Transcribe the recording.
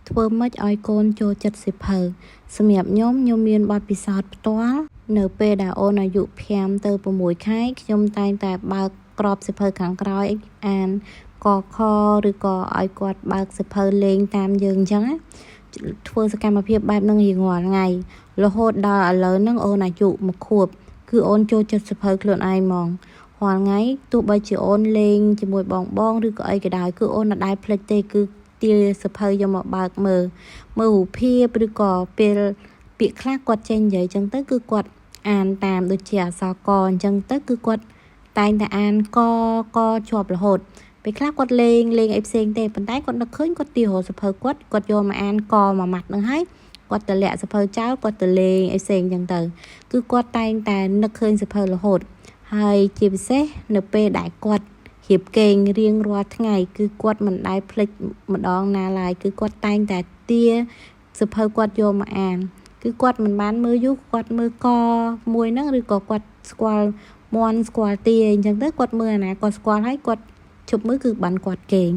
ធ្វើម៉េចឲ្យកូនចូលចិត្តសៀវភៅសម្រាប់ខ្ញុំមានបទពិសោធន៍ផ្ទាល់នៅពេលដែលអូនអាយុ5 ទៅ 6 ខែខ្ញុំតែងតែបើកក្របសៀវភៅខាងក្រោយអានកខឬក៏ឲ្យគាត់បើកសៀវភៅលេងតាមយើងអញ្ចឹងណាធ្វើសកម្មភាពបែបហ្នឹងរៀងរាល់ថ្ងៃរហូតដល់ឥឡូវហ្នឹងអូនអាយុ1 ខួបគឺអូនចូលចិត្តសៀវភៅខ្លួនឯងហ្មងរាល់ថ្ងៃទោះបីជាអូនលេងជាមួយបងឬក៏អីក៏ដោយគឺអូនមិនដែលភ្លេចទេគឺទាសៀវភៅយកមកបើកមើលរូបភាពឬក៏ពេលពាក្យខ្លះគាត់ចេញនិយាយអញ្ចឹងទៅគឺគាត់អានតាមដូចជាអក្សរកអញ្ចឹងទៅគឺគាត់តែងតែអានកជាប់រហូតពេលខ្លះគាត់លេងអីផ្សេងទេប៉ុន្តែគាត់នឹកឃើញគាត់ទារសៀវភៅគាត់យកមកអានកមួយម៉ាត់ហ្នឹងហើយគាត់ទៅលាក់សៀវភៅចោលគាត់ទៅលេងអីផ្សេងអញ្ចឹងទៅគឺគាត់តែងតែនឹកឃើញសៀវភៅរហូតហើយជាពិសេសនៅពេលដែលគាត់រៀបគេងរៀងរាល់ថ្ងៃគឺគាត់មិនដែលភ្លេចម្ដងណាឡើយគឺគាត់តែងតែទាសៀវភៅគាត់យកមកអានគឺគាត់មិនបានមើលយូរគាត់មើលកមួយហ្នឹងឬក៏គាត់ស្គាល់មន់ស្គាល់ទាអញ្ចឹងទៅគាត់មើលអាណាគាត់ស្គាល់ហើយគាត់ជប់មើលគឺបានគាត់គេង